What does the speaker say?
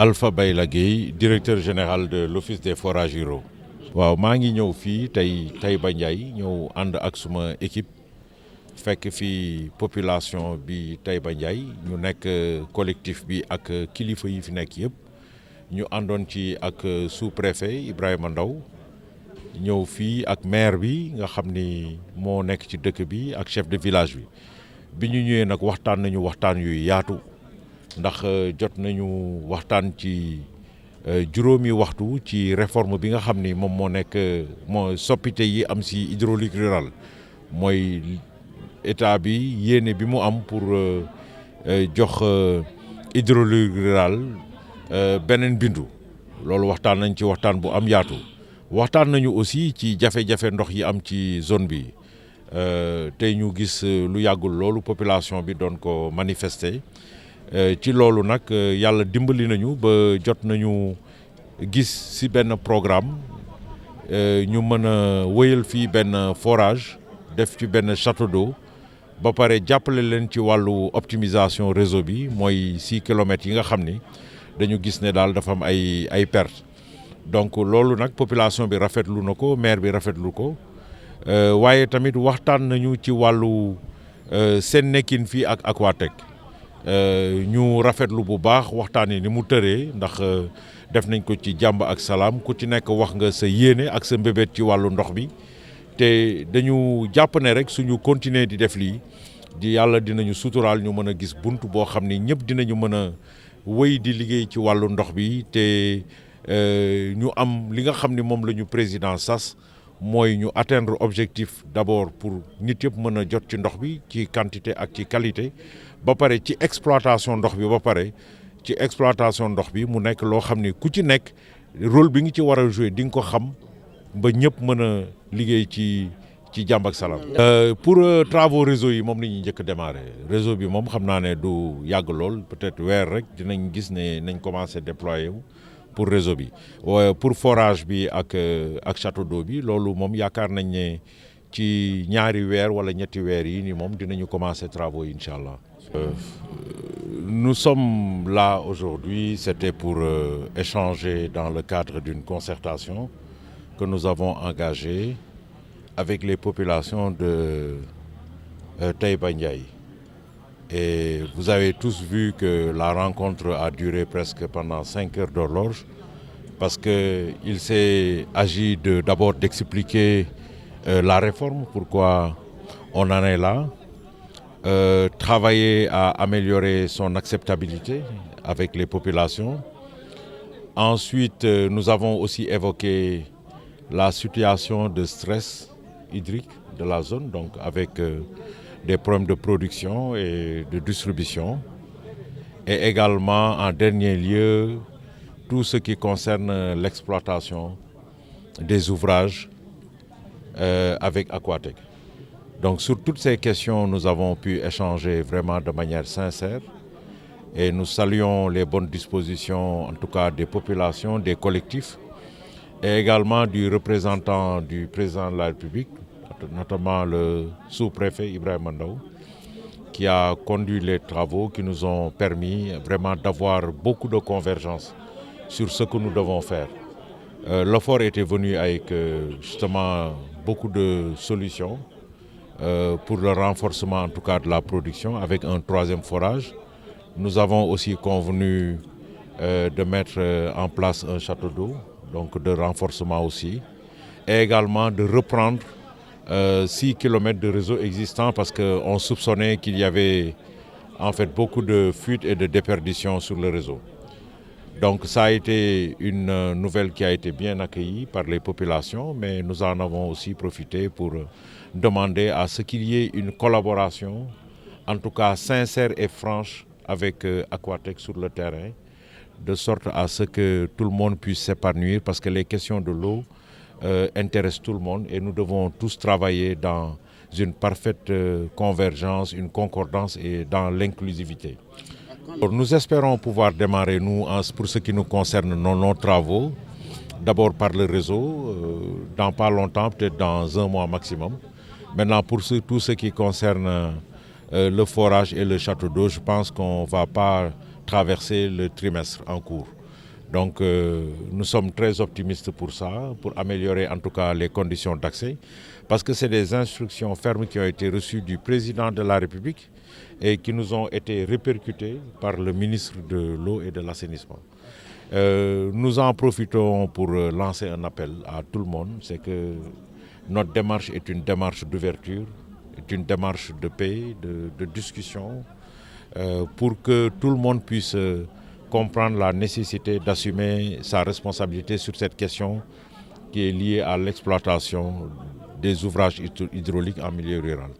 Alpha Bayla Gueye, directeur général de l'Office des forages ruraux. waaw maa ngi ñëw fii tey Taïba Ndiaye ñëw ànd ak suma équipe fekk fii population bi Taïba Ndiaye ñu nekk collectif bi ak kilifa yi fi nekk yëpp ñu àndoon ci ak sous-préfet Ibrahima Ndaw ñëw fii ak maire bi nga xam ni moo nekk ci dëkk bi ak chef de village bi ñu ñëwee nag waxtaan nañu waxtaan yu yaatu ndax jot nañu waxtaan ci juróomi waxtu ci réforme bi nga xam ni moom moo nekk moo soppite yi am si hydraulique rural mooy état bi yéene bi mu am pour jox hydraulique rural beneen bindu loolu waxtaan nañ ci waxtaan bu am yaatu waxtaan nañu aussi ci jafe-jafe ndox yi am ci zone bi tey ñu gis lu yàggul loolu population bi doon ko manifester ci loolu nag yàlla dimbali nañu ba jot nañu gis ci benn programme ñu mën a wëyal fii benn forage def ci benn château d'eau ba pare jàppale leen ci wàllu optimisation réseau bi mooy 6 kilomètres yi nga xam ni dañu gis ne daal dafa am ay perte donc loolu nag population bi rafetlu na ko maire bi rafetlu ko waaye tamit waxtaan nañu ci wàllu seen nekkin fii ak Aquatech ñu rafetlu bu baax waxtaan ni mu tëree ndax def nañ ko ci jàmm ak salaam ku ci nekk wax nga sa yéene ak sa mbébét ci wàllu ndox bi te dañu jàpp ne rek suñu continuer di def lii di yàlla dinañu suturaal ñu mën a gis bunt boo xam ni ñëpp dinañu mën a wéy di liggéey ci wàllu ndox bi te ñu am li nga xam ni moom la ñu président sas mooy ñu atteindre objectif d'abord pour nit yëpp mën a jot ci ndox bi ci quantité ak ci qualité ba pare ci exploitation ndox bi ba pare ci exploitation ndox bi mu nekk loo xam ni ku ci nekk rôle bi nga ci war a jouer di nga ko xam ba ñëpp mën a liggéey ci jàmm ak salaam. Pour travaux réseau yi moom la ñuy njëkk a démarrer réseau bi moom xam naa ne du yàgg lool peut-être weer rek dinañ gis ne nañ commencer déployer wu pour réseau bi pour forage bi ak château d'eau bi loolu moom yaakaar nañ ne ci ñaari weer wala ñetti weer yi ni moom dinañu commencer travaux yi incha allah. Nous sommes là aujourd'hui, c'était pour échanger dans le cadre d'une concertation que nous avons engagée avec les populations de Taïba Ndiaye. Et vous avez tous vu que la rencontre a duré presque pendant 5 heures d'horloge parce qu'il s'est agi d'abord d'expliquer la réforme, pourquoi on en est là, travailler à améliorer son acceptabilité avec les populations. Ensuite, nous avons aussi évoqué la situation de stress hydrique de la zone, donc avec des problèmes de production et de distribution. Et également, en dernier lieu, tout ce qui concerne l'exploitation des ouvrages avec Aquatech. Donc sur toutes ces questions, nous avons pu échanger vraiment de manière sincère et nous saluons les bonnes dispositions, en tout cas des populations, des collectifs et également du représentant du président de la République, notamment le sous-préfet Ibrahima Ndaw, qui a conduit les travaux qui nous ont permis vraiment d'avoir beaucoup de convergence sur ce que nous devons faire. L'effort était venu avec justement beaucoup de solutions pour le renforcement en tout cas de la production avec un 3e forage. Nous avons aussi convenu de mettre en place un château d'eau, donc de renforcement aussi, et également de reprendre 6 kilomètres de réseau existant parce qu'on soupçonnait qu'il y avait en fait beaucoup de fuites et de déperditions sur le réseau. Donc ça a été une nouvelle qui a été bien accueillie par les populations, mais nous en avons aussi profité pour demander à ce qu'il y ait une collaboration, en tout cas sincère et franche, avec Aquatech sur le terrain, de sorte à ce que tout le monde puisse s'épanouir, parce que les questions de l'eau intéressent tout le monde et nous devons tous travailler dans une parfaite convergence, une concordance et dans l'inclusivité. Nous espérons pouvoir démarrer, nous, pour ce qui nous concerne, nos travaux, d'abord par le réseau, dans pas longtemps, peut-être dans 1 mois maximum. Maintenant, pour tout ce qui concerne le forage et le château d'eau, je pense qu'on ne va pas traverser le trimestre en cours. Donc nous sommes très optimistes pour ça, pour améliorer en tout cas les conditions d'accès, parce que c'est des instructions fermes qui ont été reçues du président de la République et qui nous ont été répercutées par le ministre de l'eau et de l'assainissement. Nous en profitons pour lancer un appel à tout le monde, c'est que notre démarche est une démarche d'ouverture, est une démarche de paix, de discussion, pour que tout le monde puisse comprendre la nécessité d'assumer sa responsabilité sur cette question qui est liée à l'exploitation des ouvrages hydrauliques en milieu rural.